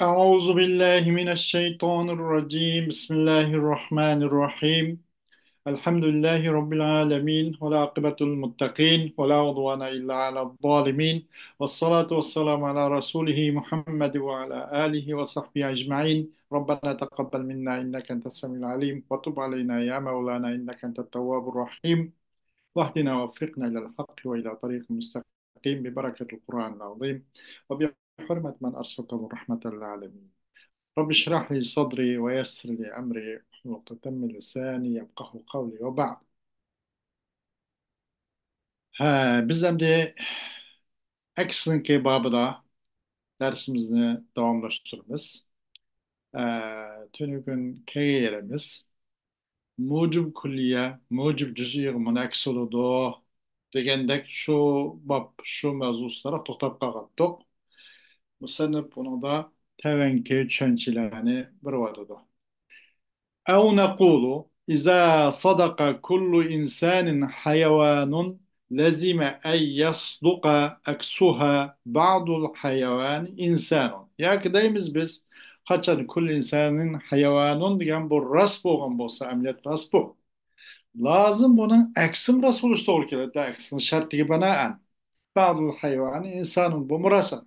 أعوذ بالله من الشيطان الرجيم بسم الله الرحمن الرحيم الحمد لله رب العالمين والعاقبة للمتقين ولا عدوان إلا على الظالمين والصلاة والسلام على رسوله محمد وعلى آله وصحبه أجمعين ربنا تقبل منا إنك أنت السميع العليم وتب علينا يا مولانا إنك أنت التواب الرحيم واهدنا ووفقنا إلى الحق وإلى طريق مستقيم ببركة القرآن العظيم وبحرمة من أرسلته رحمة للعالمين. رب اشرح لي صدري ويسر لي أمري واحلل عقدة من لساني يفقه قولي وبعد. Biz de Action kebabıda dersimizi devamlaştırırız. Tünükün keyirimiz mucub külliye, mucub cüz'i münaksalıdı degendek şu bab, şu mevzuslara toktap kaldık. Musannif bunu da tevenki çönçilerini bir vadıdı. أو نقول إذا صدق كل إنسان حيوان لزم أن يصدق أكسها بعض الحيوان إنسان. Ya ki deyimiz biz kaçan kul insanın hayvanın diyen bu ras boğan bolsa emniyet ras bu. Lazım bunun eksim ras oluştu orkele de eksim şartı gibi bana bazı hayvanı insanın bu murasa.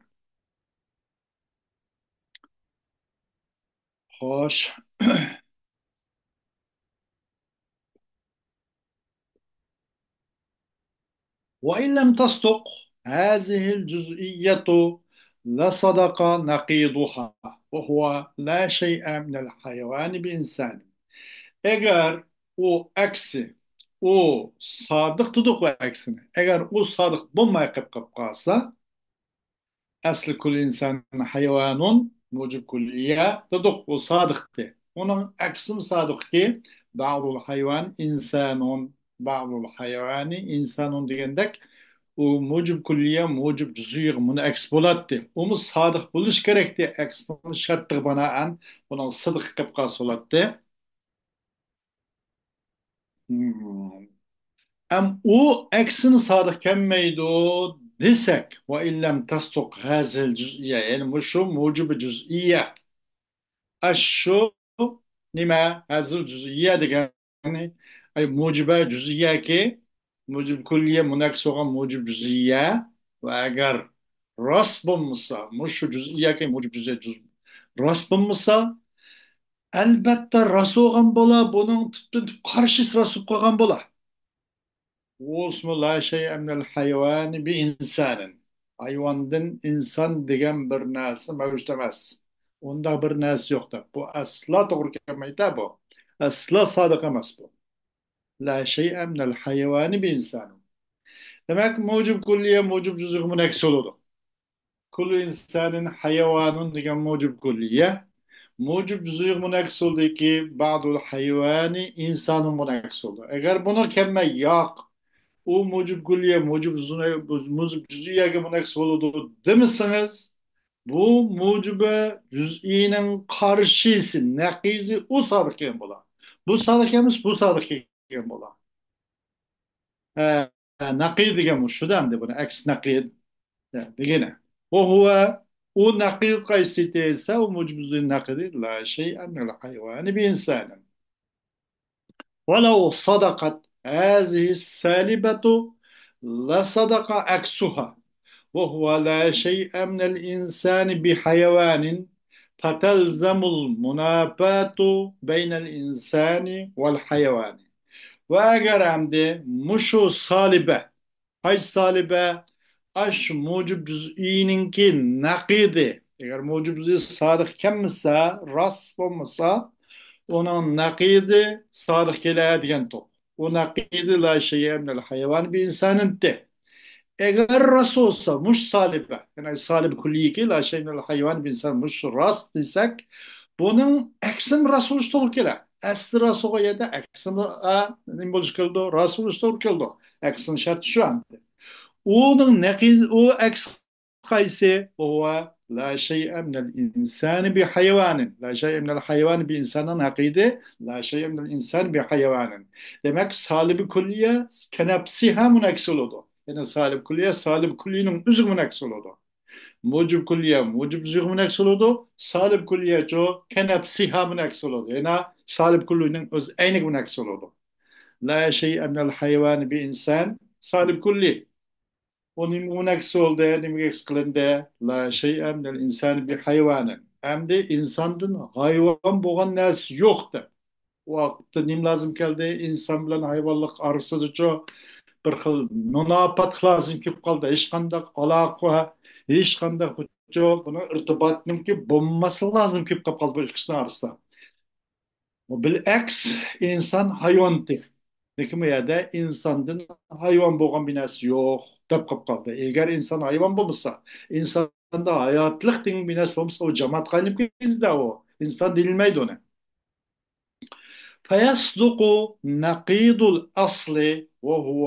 Hoş. وإن لم تصدق هذه الجزئية لصدق نقيضها وهو لا شيء من الحيوان بإنسان. Eğer o eksi, o sadık tutuk ve eksini, eğer o sadık bulmaya kıp kalsa, aslı kul insan hayvanun mucib kulliye tutuk o sadık de. Onun eksim sadık ki, ba'dul hayvan insanun, ba'dul hayvani insanun diyendek, o mucib kulliye, mucib cüz'ü bunu eks bulattı. O sadık buluş gerekti. Eksinin şartı bana an, bunun sıdık kıp kalsa olattı. Hmm. Em u eksini sadık kemmeydu desek ve illem tasduk hazil cüz'iye yani bu şu mucibi cüz'iye aşşu nima hazil cüz'iye degani ay mucibe cüz'iye ki mucib kulliye münaks olan mucib cüz'iye ve eğer rast bulmuşsa muşu cüz'iye ki mucib cüz'iye rast bulmuşsa elbette rast olan bola bunun karşısı rast koygan bola. واسم لا شيء من الحيوان بإنسان hayvandan insan degen bir narsa mevcut emas. Onda bir narsa yoktur. Bu asla doğru kelmeydi bu. Asla sadık emas bu. La şey'e minel hayvani bi insanın. Demek mucub kulliye mucub cüz'ü müneksi oldu. Kullu insanın hayvanın degen mucub kulliye. Mucub cüz'ü müneksi oldu ki ba'dul hayvani insanın müneksi oldu. Eğer bunu kelime yok o mucub kulliye, mucub cüz'iye münaks olduğu demişsiniz. Bu mucibe cüz'inin karşısı, nakizi o sadıkken bola. Bu sadıkemiz bu sadıkken bola. Nakid degen şu demdi bunu, eks nakid. Degene. O huve o nakid kaysi teyse o mucub cüz'in nakidi la şey'en minel hayvani bi insanın. ولو صدقت هذه السالبة لصدق عكسها وهو لا شيء من الإنسان بحيوان فتلزم المنافاة بين الإنسان والحيوان. وأجر عمده مشو صالبة هاي صالبة أش موجب جزئين كي نقيدة eğer موجب جزئي صادق كم مسا راس بمسا onun nakidi sadık kela diyen top. O nakidi la şeye minel hayvan bir insanın de. Eğer ras olsa muş salibe. Yani salib kulli ki la şey minel hayvan bir insan muş ras desek bunun eksim ras oluşturur kela. Aslı ras o ya da eksim ne buluş kıldı? Ras oluşturur kıldı. Eksim şart şu an. Onun nekiz o eks kayse o la şey'e minel insani bi hayvanin. La şey'e minel hayvan bi insanın hakide. La şey'e minel insan bi hayvanin. Demek salib kulliye kenapsiha müneksil oldu. Yani salib kulliye salib kullinin üzü müneksil oldu. موجب كلية موجب زيغ من أكسلودو سالب كلية جو كنفسها من أكسلودو هنا سالب كله از أينك من أكسلودو لا شيء من الحيوان بإنسان سالب كلي ونمون أكسول ده نمك أكسلن ده لا شيء من الإنسان بحيوان hem de insandan hayvan boğan nas yoktu. Vaqtda nim lazım keldi insan bilan hayvanlık arasida çok bir xil munosabat lazım kelib qoldi. Hech qanday aloqa, hech qanday buni irtibot nimki bo'lmasi lazım kelib qoldi bu ikkisini orasida. Bilaks inson hayvondir. Lekin bu yerda insondan hayvon bo'lgan bir narsa yo'q deb qolib qoldi. Agar inson hayvon bo'lmasa, insonda hayotlik degan bir narsa bo'lmasa, u jamoat qaynib ketdi u. İnsan deyilmaydi ona. فيصدق نقيض الأصل وهو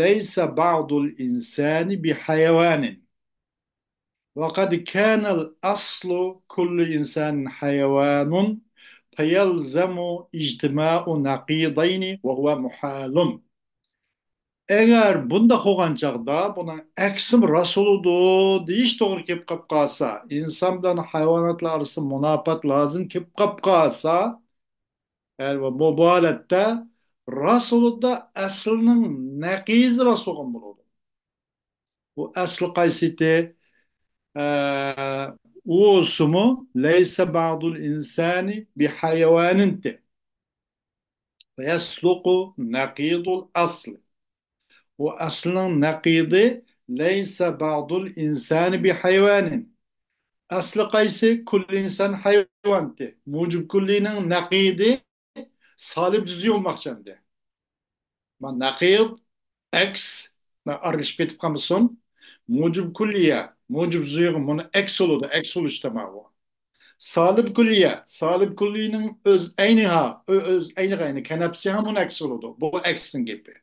ليس بعض الإنسان بحيوان وقد كان الأصل كل إنسان حيوان فيلزم اجتماع نقيضين وهو محال. Eğer bunda hoğan çağda bunun eksim rasuludu deyiş doğru kep kapkasa, insan bilen hayvanatlar arası munabat lazım kep kapkasa, yani bu halette Rasulullah aslının nekiz Rasulun buludu. Bu aslı kaysiti o sumu leyse ba'dul insani bi hayvaninti ve yasluku nekidul aslı. O aslının nekidi leyse ba'dul insani bi hayvanin. Aslı kaysi kulli insan hayvanti. Mucib kullinin nekidi salib cüz'i olmakçandı. Ma nakid X arış betip kalmışsın. Mucib kulliye, mucib zuyuğu bunu X oludu. X oluşturma bu. Salib kulliye, salib kullinin öz eyniha, öz eyni kenepsi ha bunu X oludu. Bu X'in gibi.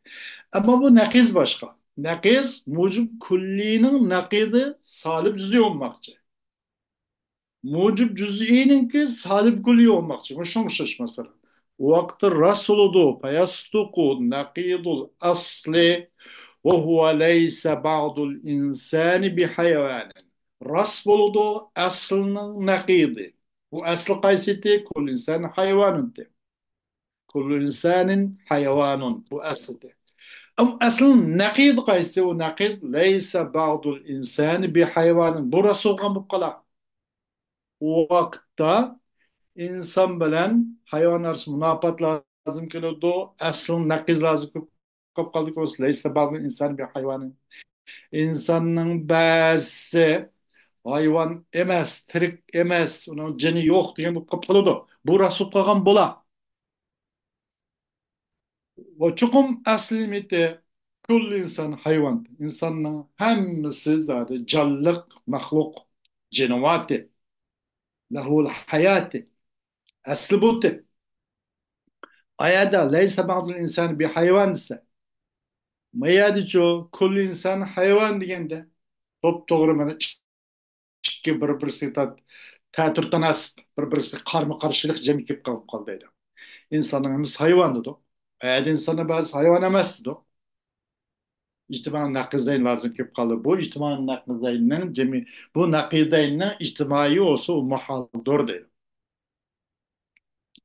Ama bu nakiz başka. Nakiz mucib kullinin nakidi salib cüz'i olmakçı. Mucib cüz'inin ki salib kulliye olmakçı. Bu şu mesela. Vakti rasuludu peyastuku nakidul asli وهو ليس بعض الإنسان بحيوان رأس بلدو أصل نقيض وأصل قيسيتي كل إنسان حيوان كل إنسان حيوان وأصل أم أصل نقيض قيسي ونقيض ليس بعض الإنسان بحيوان برسول غم بقلا وقتا insan bilen hayvan arası munabat lazım kılıyordu. Asıl nakiz lazım kılıp kaldık olsun. Leysa bazı insan bir hayvanın. İnsanın bazı hayvan emas, tirik emas, onun cini yok diye bu kapılıdı. Bu Resul Kağan bula. O çukum asli mite kul insan hayvan. İnsanın hemisi zaten canlılık, mahluk, cenavati, lahul hayati. Aslı budur. Ayada leysa ba'dul insan bir hayvan ise mayadiço kul insan hayvan degende top to'g'ri mana ikki bir-birisiga ta'tir nasib bir-birisiga qarama-qarshilik jami kelib qolib deydi. İnsanın hemisi hayvan dedi. Eğer insana bazı hayvan emas dedi. İctimai naqizayn lazım kelib qoldi. Bu ictimai naqizayning jami bu naqizayning ijtimoiy olsa u muhaldir deydi.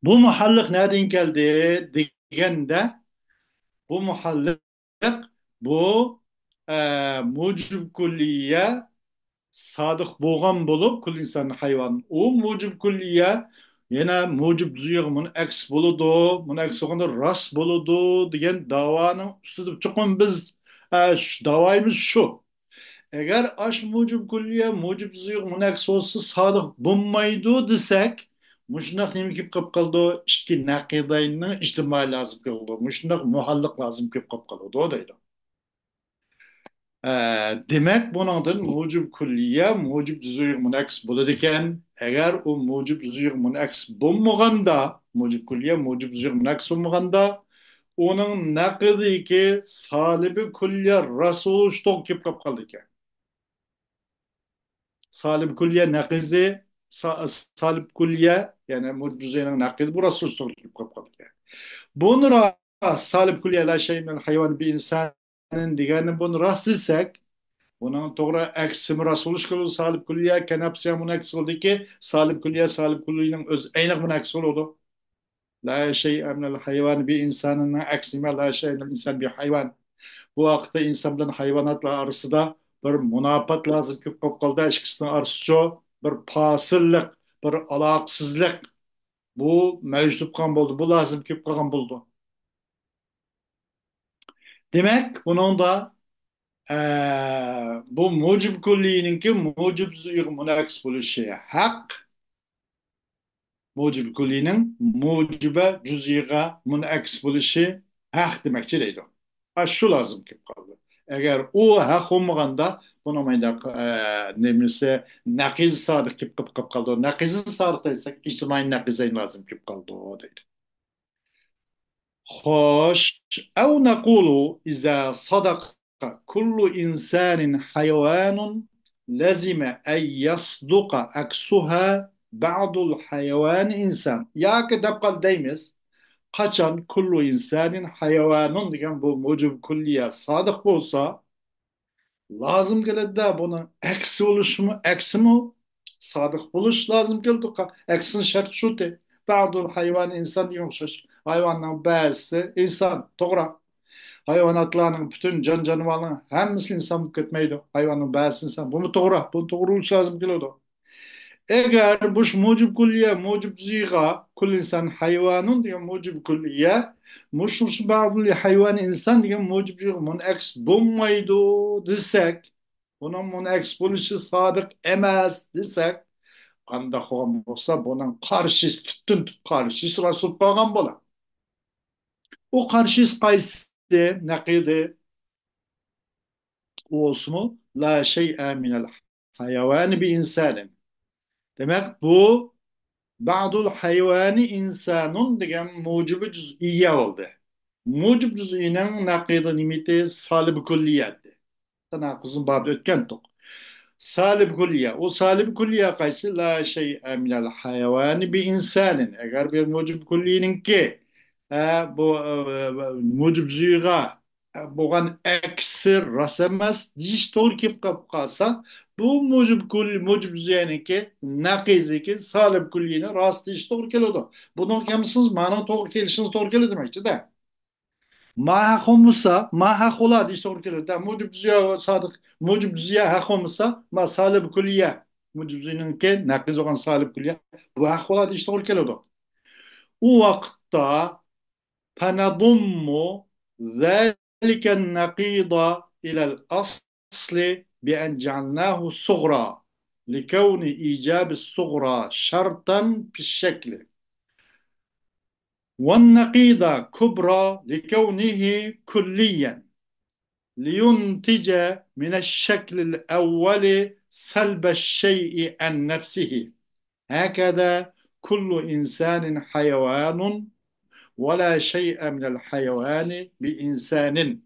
Bu muhallik nereden geldi degende bu muhallik bu mucib kulliye sadık boğan bulup kul insan hayvan. O mucib kulliye yine mucib zuyuq mun aks buludu, mun aks olganda ras buludu degan davanın üstüde çıkın biz şu davayımız şu. Eğer aş mucib kulliye mucib zuyuq mun aks olsa sadık bulmaydı desek Muşnak nemi kip kap kaldı, iki nakidayını içtimai lazım kaldı. Muşnak muhallık lazım kip kap kaldı. O da demek bunun mucib kulliye, mucib cüz'i münaks buludu iken, eğer o mucib cüz'i münaks bulmaganda, mucib kulliye, mucib cüz'i münaks bulmaganda, onun nakidi ki salibi kulliye rasul ştok kip kap kaldı iken. Salib kulliye nakizi, salib kulliye, yani mucib cüz'i'nin nakidi bu rasul ştok kip kap kaldı iken. Bunu salib kulliye la şey min hayvan bir insanın diğerini bunu rahatsız etsek, Bunun doğru eksimi Rasulullah kılı salib külliye kenapsiya mun eks oldu ki salib külliyenin öz eynek mun eks oldu. La şey emnel hayvan bir insanın eksime la şey emnel insan bir hayvan. Bu vakıtta insan bilen hayvanatla arasında bir munabat lazım ki kopkalda eşkisinin arasıçı bir pasıllık, bir alaksızlık. Bu mevcut kan buldu. Bu lazım ki kan buldu. Demek bunun da bu mucib külliyeninki mucib zuyuq münaks buluşu. Hak mucib külliyenin mucibe cüz'iga münaks buluşu hak demekçi deydi. Ha şu lazım ki kaldı. Eğer o hak olmaganda buna mayda nemlise nakiz sadık kip kaldı. Nakizin sadık deysek içtimai nakizayn lazım kip kaldı o deydi. خوش أو نقول إذا صدق كل إنسان حيوان لزم أن يصدق عكسها بعض الحيوان إنسان ya ki dabqal deymiz kaçan kullu insanın hayvanın diyen bu mucib külliye sadık olsa lazım geldi de bunu eksi oluş mu eksi mi sadık buluş lazım geldi eksin şart şu de bazı hayvan insan yokşaş hayvanların bazısı insan doğru hayvanatların bütün canavarların hepsi insan mı ketmeydi hayvanın bazısı insan bunu doğru bunu doğru lazım geldi eğer bu mucib külliye mucib ziga kul insan hayvanın diye mucib külliye muş bazı hayvan insan diye mucib ziga mun eks bulmaydı desek bunun mun eks buluşu sadık emez desek anda hoğum olsa bunun karşısı tüttün karşısı Resul Peygamber bola. O karşısı kaysı nakidi o osmu la şey'e minel hayvani bi insanın. Demek bu Ba'dul hayvani insanun degan mucibi cüz'iyye oldu. Mucib cüz'iyinin nakidi nimiti salib külliyatti. Tanakuzun babı ötken tok. Salib külliye. O salib külliye kaysı la şey'e minel hayvani bi insanin. Eğer bir mucib külliyenin ki bu mucib züyga boğan eksir rasamaz diş doğru kip kap kalsa bu mucib züygenin ki nakizi ki salib külliyene rast diş doğru keliyordu. Bunu kemisiniz mana doğru kelişiniz doğru keliyor demekçi de. Ma hak olmuşsa, ma hak ola diye soru geliyor. Da mucib ziya sadık, mucib ziya hak olmuşsa, ma salib külliye. Mucib ziyinin ki nakiz olan salib külliye. Bu hak ola diye soru geliyordu. O vakitte فنضم ذلك النقيض إلى الأصل بأن جعلناه صغرى لكون إيجاب الصغرى شرطا في الشكل والنقيض كبرى لكونه كليا لينتج من الشكل الأول سلب الشيء عن نفسه هكذا كل إنسان حيوان ولا شيء من الحيوان بإنسان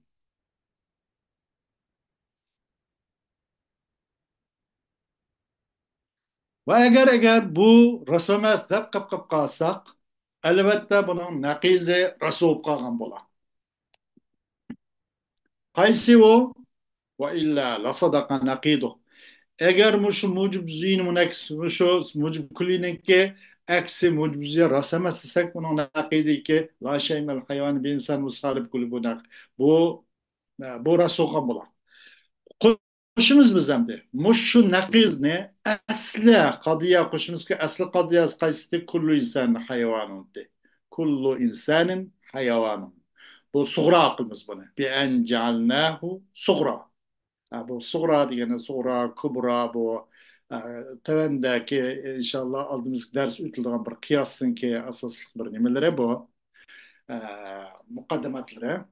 وأجر bu رسمات دقق قاسق elbette bunun nakizi Resul kalgan bola. Kaysi o? Ve illa la sadaka nakidu. Eğer mucib zîn muneks mucib kulinin ki eksi mucib zîn rasamazsak bunun nakidi ki la şey mel hayvan bir insan musarib kulü bunak. Bu bu Resul bola. Kuşumuz bizden de. Muşu nakiz ne? Asli kadiya kuşumuz ki asli kadiya kaysıtı kullu insan hayvanun de. Kullu insanın hayvanun. Bu suğra aklımız bunu. Bi en cealnahu suğra. Bu suğra diyene suğra, kubra bu tevendeki inşallah aldığımız ders ütüldüğün bir kıyasın ki asaslık bir nimeleri bu. E, Mukaddematları.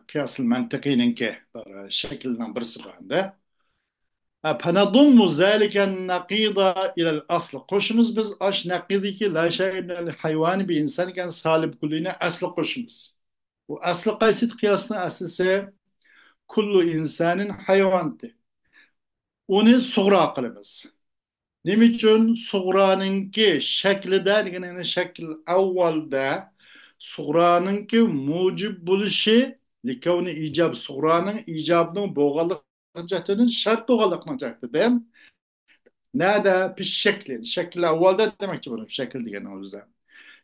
Kıyasıl mentekinin ki şeklinden birisi bende. فنضم ذلك النقيض إلى الأصل قشمز biz aş nakidi ki la şey minel hayvani bir insan iken salib kulline aslı koşumuz. Bu aslı kaysit kıyasına asısı kullu insanın hayvandı. Onu suğra kılımız. Niçin suğranınki şekli derken şekil evvelde suğranınki mucib buluşu likavni icab suğranın icabının boğalıklıcatının şart boğalıklıcaktı değil mi? Nerede? Bir şekli. Şekil avvalda demek ki bunun şekil diyen o yüzden.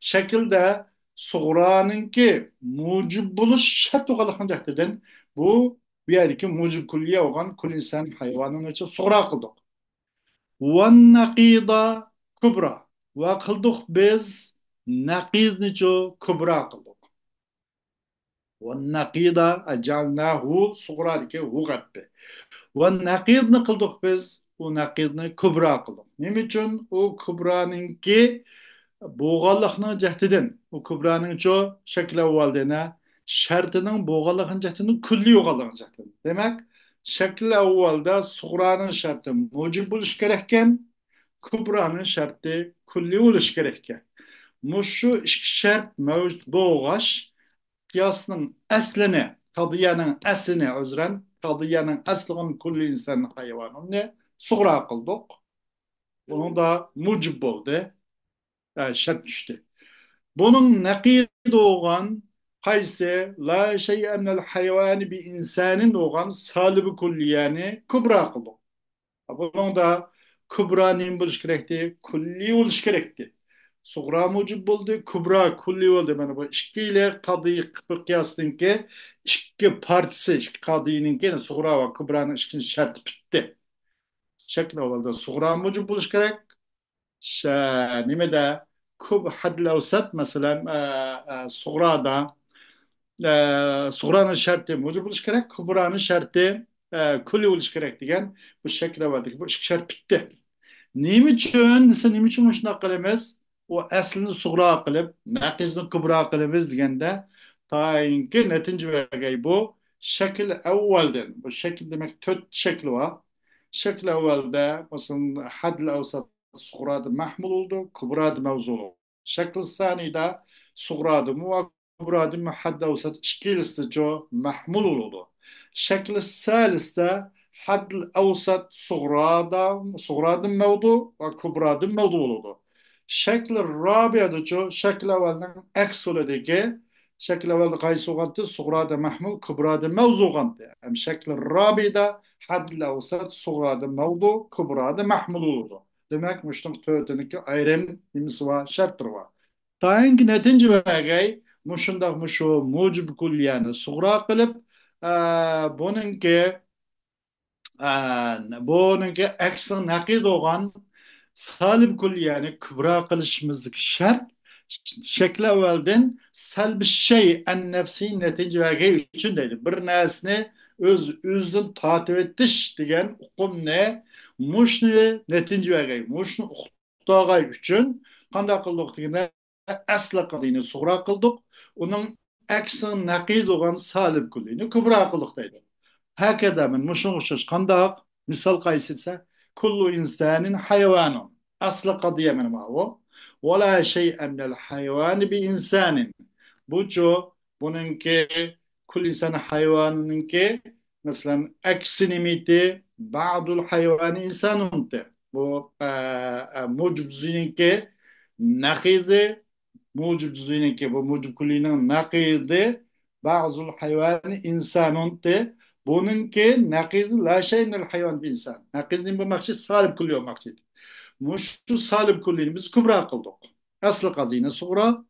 Şekilde suğranınki mucib buluş şart boğalıklıcaktı değil mi? Bu bir yerdeki mucib kulliye olan kul insan hayvanın için suğra kıldık. Ve nakida kubra. Ve kıldık biz nakid niço kubra kıldık. والنقيض جعلناه صغرى لكي هو غبي والنقيض نقلدق biz o nakidni kubra kıldık. Nim için o kubranınki boğalıqны cehdidin. O kubranın ço şekil avvaldena şartının boğalıqın cehdinin külli yoğalıqın cehdidin. Demek şekil avvalda suğranın şartı mucib buluş gerekken kubranın şartı külli buluş gerekken. Muşu iki şart mevcut boğaş kıyasının eslini, kadiyenin eslini özren, kadiyenin eslinin kulli insanın hayvanı ne? Suğra kıldık. Onu da mucib oldu. Yani şart düştü. Bunun nekid olan kayse la şey'enel hayvani bir insanın olan salibi kulliyani kubra kıldık. Bunun da kubra neyim buluş gerekti? Kulli buluş gerekti. Suğra mucib oldu, kubra kulli oldu. Yani bu işkiyle kadıyı kıyaslın ki iki partisi, iki kadının ki suğra ve kubranın işkinin şartı bitti. Şekli oldu. Suğra mucib buluş gerek. Nime de kub hadl evsat mesela suğrada Suğranın şartı mucib buluş gerek, kubranın şartı kulli buluş gerek degan bu şekilde vardı. Bu iki şart bitti. Nim için şuna qilamiz? O aslini suğra qilib, naqizni kubra qilamiz deganda tayinki netince bu şekil evvelden. Bu şekil demek dört şekli var. Şekil evvelde mesela hadl evsat suğradı mahmul oldu, kubradı mevzul oldu. Şekil saniyde suğradı mu kubradı mı hadl evsat ikilisi jo mahmul oldu. Şekil saliste حد الأوسط صغرى موضوع وكبرى موضوع الشكل الرابع ده شو شكل أولنا أكسول ديكي شكل أول قايس غنتي صغرى محمول كبرى موضوع غنتي أم شكل الرابع ده حد الأوسط صغرى موضوع كبرى محمول oldu. Demek müştüm töğütünü ayrım imsva şarttır var. Tayinki netinci vegay muşundak muşu mucib kulliyani suğra kılıp bununki bununki eksin nakid olan salib kul yani kübra kılışımızlık şart şekli evvelden salbi şey en nefsi netice için dedi. Bir nesne özün tatip ettiş diyen hukum ne? Muşnu netice muşnu uhtagay için kanda kıldık diye asla kıldığını suğra kıldık. Onun eksin nakid olan salib kulini kübra kıldık dedi. هكذا من مشوشش قندق مثال قيسسة كل إنسان حيوان أصل قضية من ما هو ولا شيء من الحيوان بإنسان بوجو بوننك كل إنسان حيوان منك مثلا أكسنميتي بعض الحيوان إنسان انت بو موجب زينك نقيزة موجب زينك بو موجب كلنا نقيزة بعض الحيوان إنسان انت bununki nakiz la şey minel hayvan bir insan. Nakizin bu maksud salib kulli o maksud. Muştu salib kullini biz kubra kıldık. Aslı kazine suğra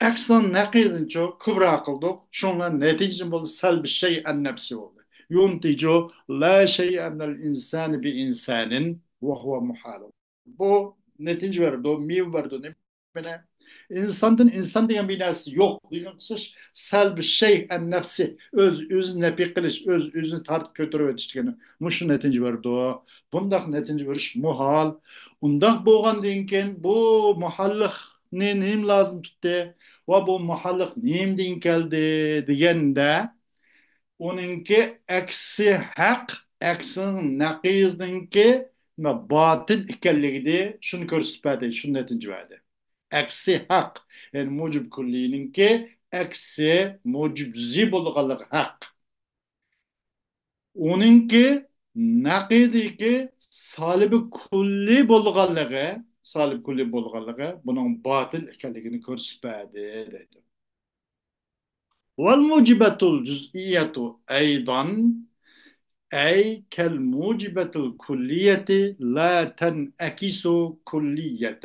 eksan nakizin çok kubra kıldık. Şunla neticin bu salbi şey en nefsi oldu. Yunticu la şey minel insani bi insanin ve huve muhalu. Bu netice verdi, o miv verdi. Ne? İnsanın insan diyen bir nesli yok. Duygunsuz selb şey en nefsi. Öz nepi kılış, özünü tartıp götürüp yetiştirgeni. Muşun netinci verdi o. Bundak netinci veriş muhal. Undak boğan dinken bu muhallık neyim lazım tuttu. Ve bu muhallık neyim din geldi diyende onunki eksi hak, eksin nakizdinki batıl ikelliği şunu gösterdi, şunu netinci verdi. Eksi hak. Yani mucib kullininki eksi mucib zibolgalık hak. Onunki nakidiki salib kulli bolgalığı bunun batıl ekenligini gösterdi dedi. والموجبة الجزئية أيضا أي كالموجبة الكلية لا تنعكس كلية.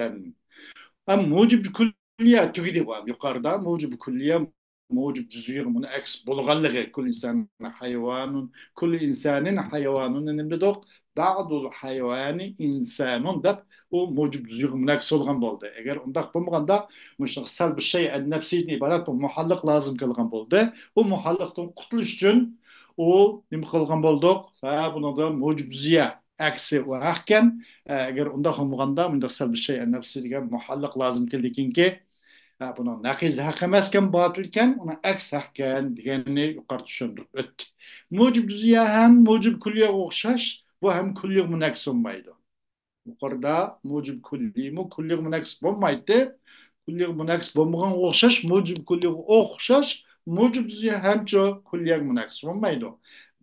موجب كلية تفيد باب يقاردا موجب كلية موجب جزئي من اكس بلغلغ كل انسان حيوان كل انسان حيوان نمدوق بعض الحيوان انسان دب وموجب جزئي من اكس olgan boldu. Eğer ondak bulmaganda müşaksal bir şey nefsi ibaret bu muhallık lazım kılgan boldu. O muhallıktan kurtuluş için o nim kılgan bolduk. Ha bunu da mucib cüz'iye aksi ve ahkem eğer onda olmaganda müşaksal bir şey nefsi diye muhallık lazım kıldıkin ki bunun nakiz hak emesken batılken ona aks hakken diyenini yukarı düşündük. Öt. Mucib cüz'iye hem mucib külliye okşaş bu hem külliye münaks olmaydı. Yukarıda mucib külli mu külli münaks olmaydı. Külli münaks olmayan okşaş mucib külli okşaş mucib cüz'iye hem çok külliye münaks olmaydı.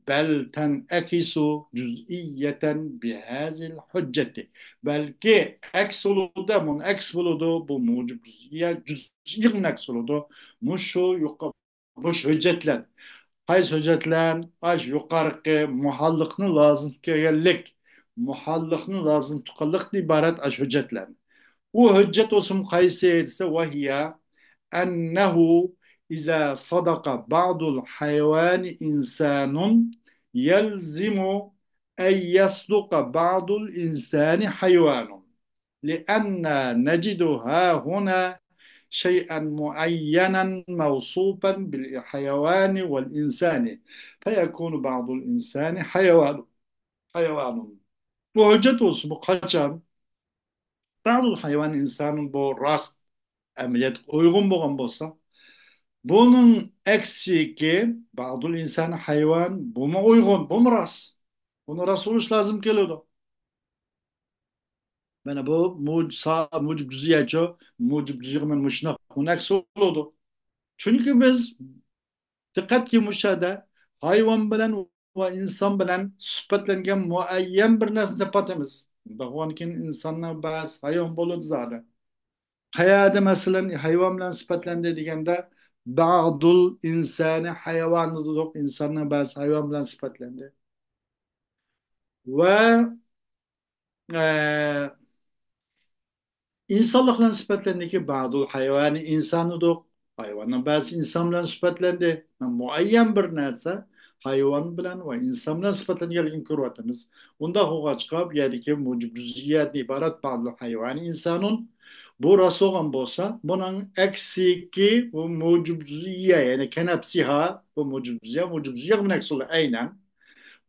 Bel tenekisu cüz'iyeten bihazil hücceti. Belki eks oludu, mun eks buludu, bu mucib cüz'iye cüz'i münaks oludu. Muşu yukarı, boş hüccetlen. Qaysi hüccetlen, aş yukarı muhallıkını lazım kellik. Muhallıkını lazım tukallık ibaret aş hüccetlen. O hüccet olsun qaysi ise vahiye ennehu إذا صدق بعض الحيوان إنسان يلزم أن يصدق بعض الإنسان حيوان لأن نجد ها هنا شيئا معينا موصوفا بالحيوان والإنسان فيكون بعض الإنسان حيوان وهجة bu kaçan bazı hayvan insanın bu rast ameliyat uygun bulgan bolsa bunun eksiki bazı insan hayvan bu mu uygun bu mu rast bunu rast oluş lazım geliyordu. Ben bu mucib cüziyeci mucib cüziyemen müşnak hunak soludu. Çünkü biz dikkatli müşahede hayvan bilen ve insan bilen sıfatlangan muayyen bir nesne tepatimiz. Dağvankin insanlar bazı hayvan buludu zaten. Hayada mesela hayvan bilen sıfatlandı degende ba'dul insani hayvan dedik insanlar bazı hayvan bilen sıfatlandı. Ve e, İnsanlıkla sıfatlandı ki bazı hayvani insanıdır. Hayvanın bazı insanla sıfatlandı. Muayyen bir narsa hayvan bilen ve insan bilen sıfatlangan kırvatımız. Onda hoğa çıkıp yani ki muciziyet ibaret bazı hayvani insanın bu rasoğan bolsa bunun eksiki bu muciziye yani kenapsiha bu muciziye bunun eksili aynen.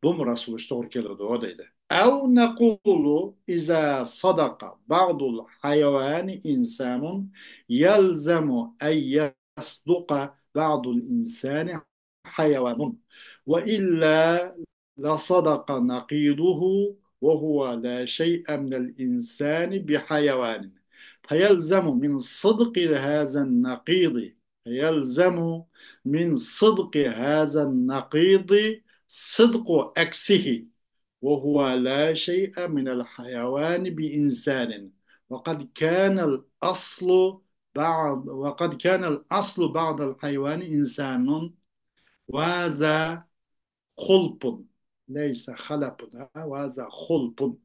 Bu Resul işte orkeledi o dedi. أو نقول إذا صدق بعض الحيوان إنسان يلزم أن يصدق بعض الإنسان حيوان وإلا لصدق نقيضه وهو لا شيء من الإنسان بحيوان فيلزم من صدق هذا النقيض فيلزم من صدق هذا النقيض صدق عكسه وهو لا شيء من الحيوان بإنسان وقد كان الأصل بعض الحيوان إنسان وهذا خلق ليس خلق وهذا خلق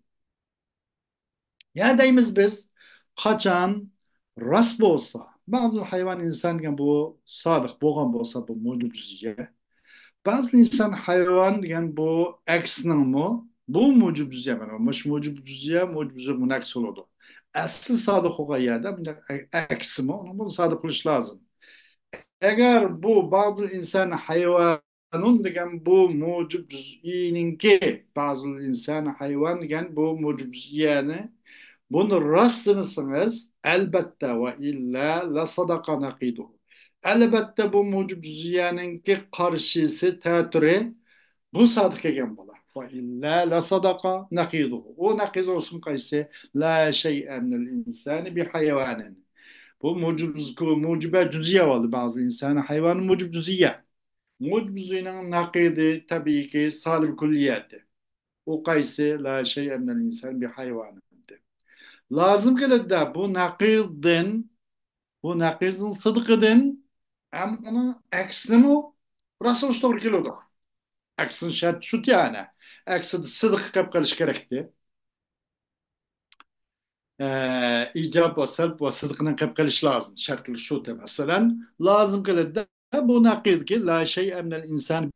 ya deyimiz biz kaçan rast bolsa bazı hayvan insan bu sadık boğan bolsa bu mucizeye. Bazı insan hayvan degan bu aksinin mu? Bu mucize mana. Mush mucize munaks oludu. Aslı sadık olan yerde bir aksi mi? Onu bunu sadık kılış lazım. Eğer bu bazı insan hayvanın degan bu mucizinin ki bazı insan hayvan degan bu mucizeni bunu rastlınısınız elbette ve illa la sadaka nakiduhu. Elbette bu mucizenin ki karşısı teatürü bu sadık egen bolar. Ve illa la sadaka nakiduhu. O nakiz olsun kayse la şey'e minel insani bi hayvanin. Bu mucibe cüziye oldu bazı insan hayvanın mucib cüziye. Mucizenin nakidi tabii ki salim külliyeti. O kayse la şey'e minel insan bi hayvanin. Lazım geldi de bu nakidin sıdkıdın Hem onun aksini o Rasul doğru kilodu. Aksin şart şu yani. Aksi sıdık kap karış gerekti. İcab ve selb ve sıdıkının kap karış lazım. Şartlı şu te mesela. Lazım kılık da bu nakid ki la şey emnel insan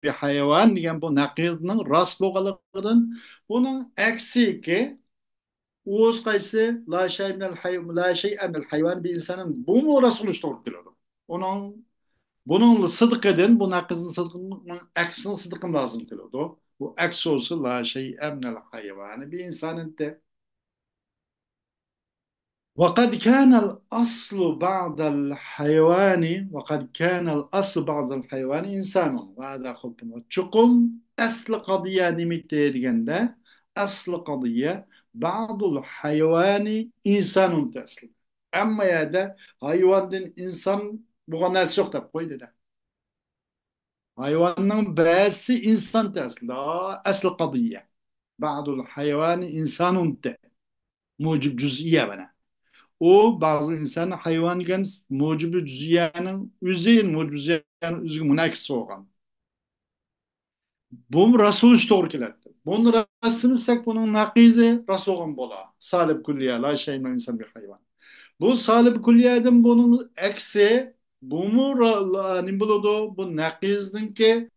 bir hayvan diyen bu nakidinin rast boğalıqının bunun aksi ki Oğuz kaysı la şey emel hayvan bir insanın bu mu Resulü doğru onun bununla sıdık edin bu nakızın sıdıkının aksini sıdıkın lazım kılıyordu. Bu aks olsa la şey emel hayvanı bir insanın de وقد كان الأصل بعض الحيوان وقد كان الأصل بعض الحيوان إنسان وهذا خلط وتشكم أصل قضية نمتة ديجنده أصل قضية بعض الحيوان إنسان تأصل أما يدا حيوان دين إنسان بغناس yok da koydu da hayvanın bäsi insan تأصل أصل قضية بعض الحيوان إنسان te mucib cüz'iye bana o bazı insan hayvan gen mucibi cüz'iyenin üzerine mucibi cüz'iyenin üzgün münakis olgan. Bu Rasul işte doğru keledi. Bunu rastlıysak bunun nakizi Rasul'un bola. Salib külliye la şeyin insan bir hayvan. Bu salib külliyeden bunun eksi bu mu ne buludu? Bu nakizdin ki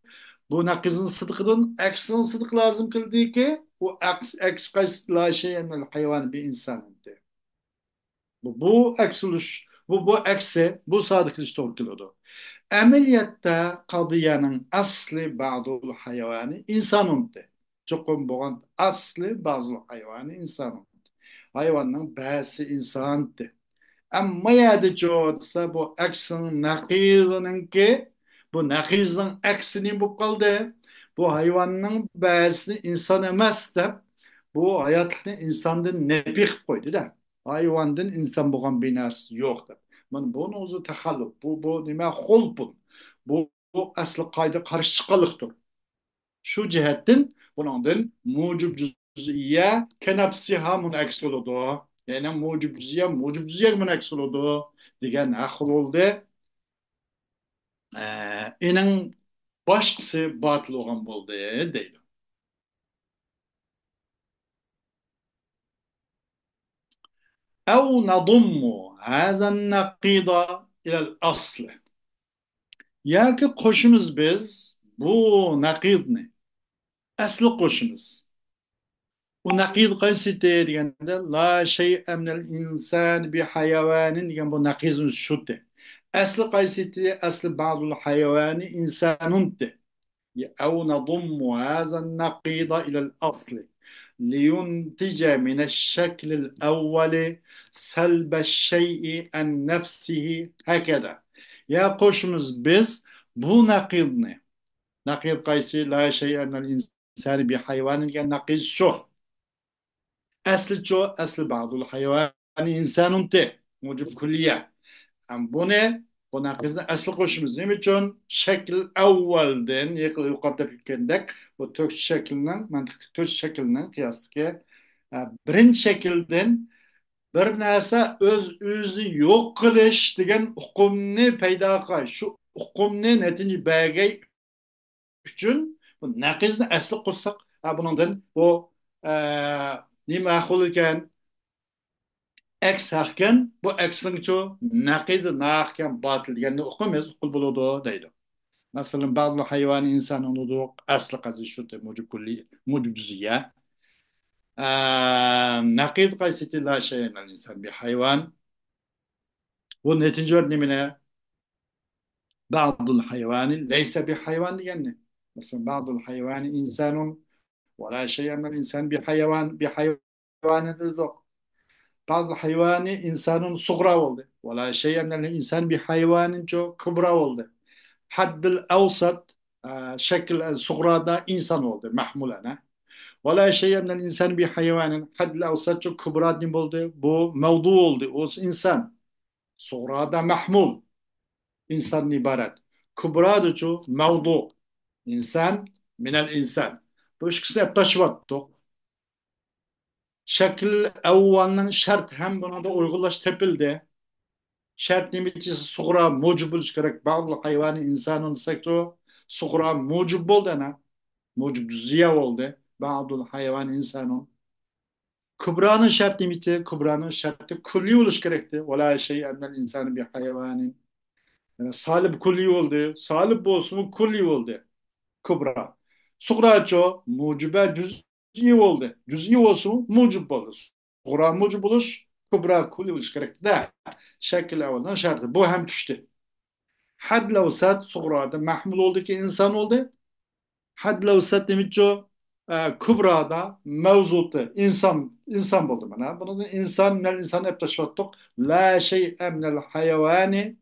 bu nakizin sıdıkının eksinin sıdık lazım kıldığı ki bu eks kays la şeyin hayvan bir insan. Bu eksiliş, bu eksi, bu sadıklık doğrultudu. Ameliyatta kadiyanın aslı bazı hayvanı insanındı. Çokum boğan aslı bazı hayvanı insanındı. Hayvanın bəsi insandı. Amma yadici olsa bu eksin nakizinin ki bu nakizin eksini bu kaldı. Bu hayvanın bəsi insan emas da bu hayatını insandan nebih koydu da. Hayvandan insan boğan binası yoktu. Man bunu ozu tahalluk. Bu nime hulpun. Bu aslı kaydı karışıklıktır. Şu cihetten bunun mucib cüz'iye kenapsiha münaks oldu. Yani mucib cüz'iye münaks oldu. Digen ahıl oldu. İnin başkası batıl olan oldu değil. أو نضم هذا النقيض إلى الأصل. Ya ki koşunuz biz bu nakid ne? Aslı koşunuz. ونقيض قيسيتي ديجان لا شيء من الإنسان بحيوان ديجان بو نقيض شوتة أصل قيسيتي أصل بعض الحيوان إنسان أو نضم هذا النقيض إلى الأصل لينتج من الشكل الأول سلب الشيء عن نفسه هكذا يا قوشمز بس بو نقيض ne? نقيض قيسي لا شيء من الإنسان بحيوان ديجان نقيض شو أصل شو أصل بعض الحيوان إنسان te mucib külliye. Yani bu ne? Bu nakizde asıl koşumuz değil mi? Çün şekil evvelden yukarıda bütündek bu tök şeklinden mantık tök şeklinden kıyastık birinci şekilden bir narsa öz özü yok kılış degan hukumni paydo qilish shu hukumni netince belge uchun bu naqizni asli qo'shsak bundan bu nima ahvol ekan X hakken bu X'in çoğu nakid nahken batıl yani okumayız okul buludu deydi. Mesela bazı hayvan insan onu aslı kazı şu te mucib kulli mucib cüziye. Nakid kayseti la şeyin insan bir hayvan. Bu netince örneğine bazı hayvanın leyse bir hayvan diyenler. Mesela bazı hayvan insanın ve la şeyin insan bir hayvanı yok. بعض الحيوان إنسان صغرى ولده ولا شيء من الإنسان بحيوان جو كبرى ولده حد الأوسط شكل الصغرى ده إنسان ولده محمول أنا ولا شيء من الإنسان بحيوان حد الأوسط جو كبرى دي ولده بو موضوع ولده o insan صغرى ده محمول إنسان ibaret كبرى ده جو موضوع إنسان من الإنسان bu ikisi hep taşıvattık. Şekil evvelinin şart hem buna da uygulaş tepildi. şart nimetçisi suğra mucib buluş gerek. Bazı hayvanı insanın sekto suğra mucib oldu ana. Mucib ziya oldu. Bazı hayvan insanın. Kübranın şart nimeti, kübranın şartı kulli oluş gerekti. Vela şey emel insanı bir hayvanın. Yani salib kulli oldu. Salib olsun kulli oldu. Kübra. Suğra ço mucibe cüz'i oldu. Cüz'i olsun mucib olur. Suğra mucib oluş, kübra kulli oluş gerekti. De şekil evvelden şartı. Bu hem düştü. Had levsat suğrada mahmul oldu ki insan oldu. Had levsat demişço kübrada mevzutu insan buldu bana. Bunu da insan nel insan hep taşıttık. La şey emnel hayvani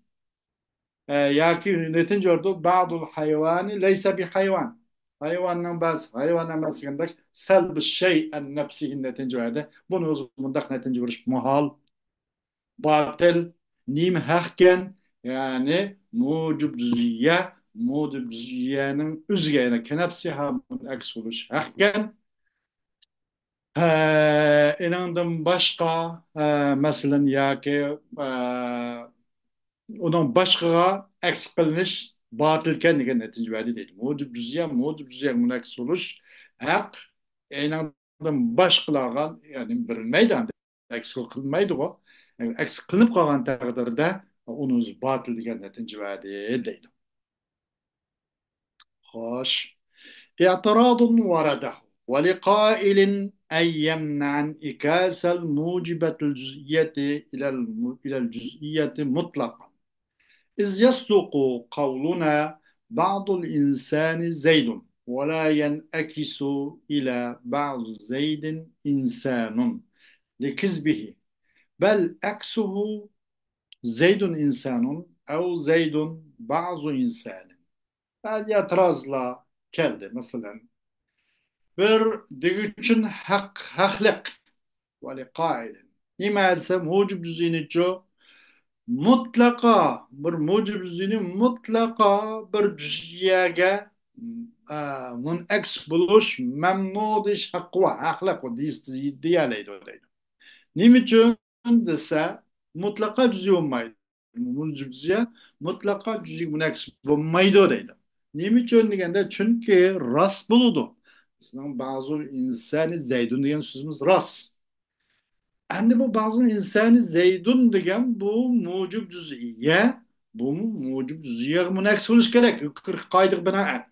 yaki netince orada bazı hayvani leysa bir hayvan. Hayvandan bazı hayvandan mesela selb şey en nefsihin netince verdi. Bunu uzmandak netince vuruş muhal batıl nim hakken yani mucib cüz'iyenin üzgeyine kenepsi hamun aks oluş hakken inandım başka mesela ya ki onun başka aks kılınış batıl kendine netice verdi değil. Mucib cüz'iye mun aks oluş hak inandım başkalarga yani bir meydan aks kılmaydı o. Yani aks kılınıp kalan takdirde onun batıl degan netice verdi değil. Hoş. اعتراض ورده ولقائل أن يمنع انعكاس الموجبة الجزئية إلى الجزئية مطلقا إذ يصدق قولنا بعض الإنسان زيد ولا ينعكس إلى بعض زيد إنسان لكذبه بل عكسه زيد إنسان أو زيد بعض إنسان هذه اعتراضla geldi mesela bir digüçün haklık ve kailin. İmelse mucib cüzini mutlaka bir mucib cüzini mutlaka bir cüziyege müneks buluş memnudiş hakkı ve ahlak o diyaleydi o deydi. Niçin dese mutlaka cüzi olmaydı. Mucib cüziye mutlaka cüzi müneks bulmaydı o deydi. Niçin degende çünkü rast buludu. Bizden bazı insanı zeydun diyen sözümüz rast. Endi bu bazı insanı zeydun degan bu mucib cüz'iye bu mucib cüz'iye münaks bo'lish kerak. 40 qoidaga binoan.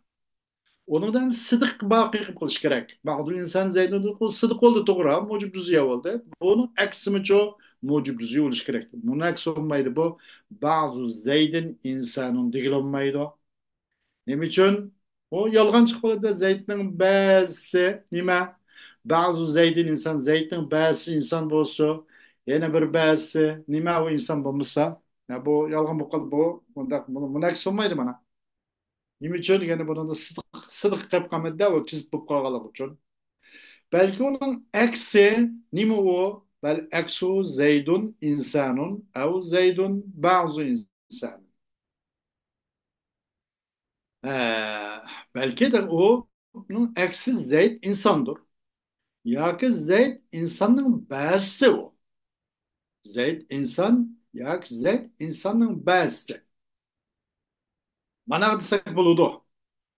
Ondan sıdık baqi qilib qilish kerak. Bazı insan zeydun sıdık oldu to'g'ri, mucib cüz'iye oldu. Bunu aksimicho mucib cüz'iye bo'lish kerak. Münaks olmaydi bu. Bazı zeydin insanın degilolmaydi. Nima uchun? O yolg'on chiqib qoladi. Zaydning ba'zisi nima? Ba'zi zaydin inson, zaydning ba'zisi inson bo'lsa, yana bir ba'zisi nima u inson bo'lmasa, ya bu yolg'on bo'lib qoldi. Buni aks olmaydi mana. Nima uchun? Ya'ni buni sidiq qilib qolmadi va kizib bo'lib qolganligi uchun. Balki uning aksi nima u? Bal aksu zaydun insonun av zaydun ba'zi inson. Ee, belki de onun eksi Zeyd insandır. Ya ki Zeyd insanın ba'zisi o. Zeyd insan, ya ki Zeyd insanın ba'zisi. Bana desek buludu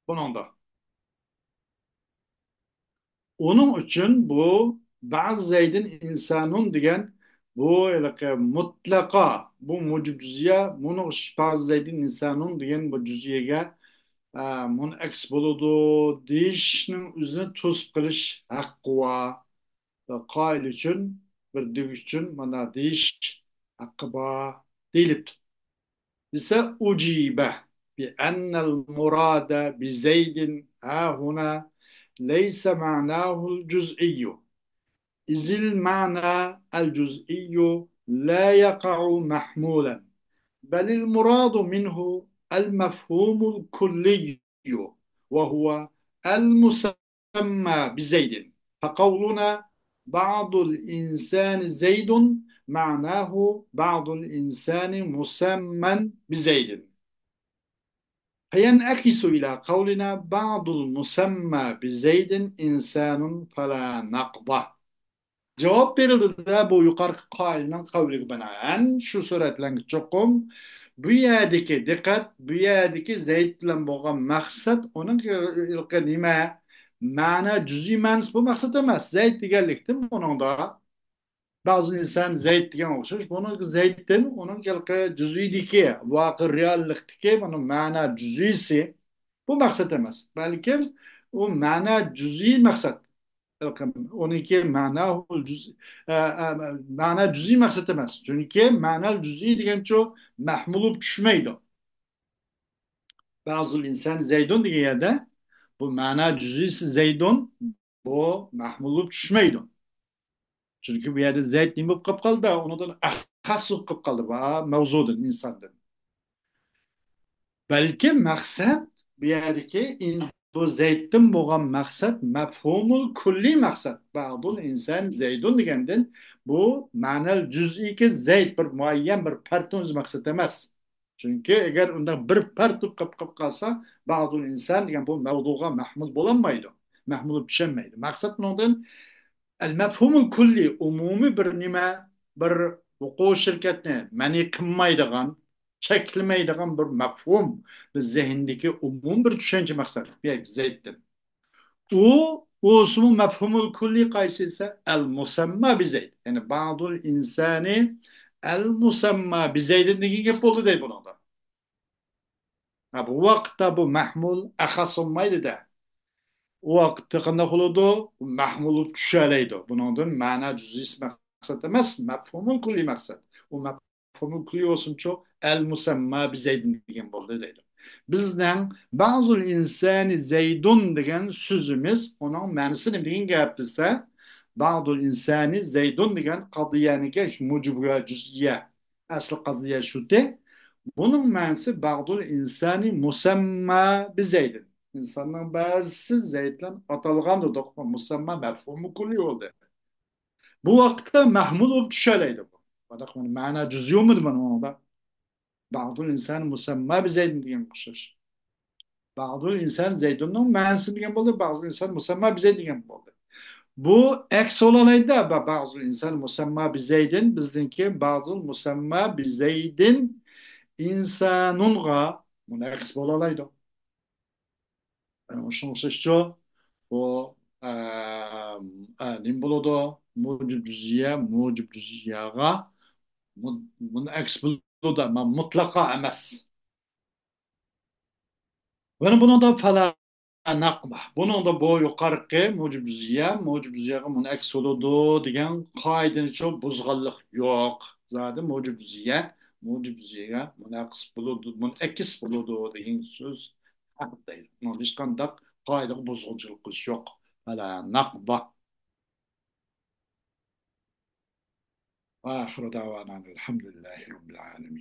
bunun da. Onun için bu bazı Zeyd'in insanın diyen bu mutlaka bu mucib cüz'iye bunu bazı Zeyd'in insanın diyen bu cüz'iyege mun aks buludu deyishning o'zini to'sib qilish haqqi va qoyil uchun bir deyish uchun mana deyish haqqi bor deyilibdi desa ujiba بأن المراد بزيد ها هنا ليس معناه الجزئي إذ المعنى الجزئي لا يقع محمولا بل المراد منه المفهوم الكلي وهو المسمى بزيد فقولنا بعض الإنسان زيد معناه بعض الإنسان مسمى بزيد فينعكس إلى قولنا بعض المسمى بزيد إنسان فلا نقض Cevap verildi de bu yukarı kailinin kavli binaen şu suretlen çokum bu yerdeki dikkat bu yerdeki zeyt bilen boğan maksat onun ilki nime mana cüzi mens bu maksat emas zeyt digerlik değil mi onun da bazı insan zeyt digen okşuş bunun zeytin onun ilki cüzi diki vakı reallik diki bunun mana cüzisi bu maksat emas belki o mana cüzi maksat onunki mana cüzi maksat emas. Çünkü mana cüzi degan çok mahmulup düşmeydi. Bazı insan zeydun diye yerde bu mana cüzisi zeydun bu mahmulup düşmeydi. Çünkü bir yerde zeyd nime kap kaldı ondan ahas kap kaldı. Mevzudun insandır. Belki maksat bir yerdeki bu zeytin boğan maksat mefhumul kulli maksat. Bazı insan zeydun degenden bu manal cüz'i ki zeyd bir muayyen bir partimiz maksat emez. Çünkü eğer onda bir partu kap kalsa bazı insan yani bu mevzuğa mahmul bulamaydı. Mahmul düşemeydi. Maksat ondan el-mefhumul kulli umumi bir nime bir hukuku şirketine mani kılmaydıgan, çekilmeydigan bir mefhum bir zihindeki umum bir düşünce maksat bir zeyttir. O usumu mefhumul kulli kaysi ise el musamma bi zeyd. Yani ba'dul insani el musamma bi zeydin degi gep oldu dey bunu da. Ha, bu vakitte bu mahmul ahas olmaydı da. O vakitte qanday qiladi? Mahmulu tushiradi. Bundan ma'na juz'iy maqsad emas, mafhumul kulli maqsad. U mafhumul kulli o'simcha al musamma bi zaydin degan bo'ldi deydi. Bizning ba'zul insani zaydun degan so'zimiz uning ma'nosi nima degan gap desa, ba'zul insani zaydun degan qadiyaniga mujibiga juz'iyya. Asl qadiya shu-da. Bunun ma'nosi ba'dul insani musamma bi zaydin. İnsanların bazısı zeytle atalgan da dokma musamma mefhumu kulli oldu. Bu vakitte mahmul olup düşereydi bu. Bak bunu mana cüzüyor mu bana onu da? Bazı insan musamma bir zeydin diyen kuşlar. Bazı insan zeydinin manasını diyen buldu. Bazı insan musamma bir zeydin diyen buldu. Bu eks olanaydı da bazı insan musamma bir zeydin bizdeki bazı musamma bir zeydin insanunga bunu eks olanaydı. Sonuçta o nim buludu mucib cüziyaga bunu eks buludu ama mutlaka emez. Ve bunu da fala nakma. Bunun da bu yukarıki mucib cüziyaga bunu eks buludu degan kaidini çok buzgallık yok. Zaten mucib cüziyaga bunu eks buludu, bunu ekis buludu degan söz hak değil. Bunun hiç kandak kaide bozulculuk yok. Fala nakba. وآخر دعوانا الحمد لله رب العالمين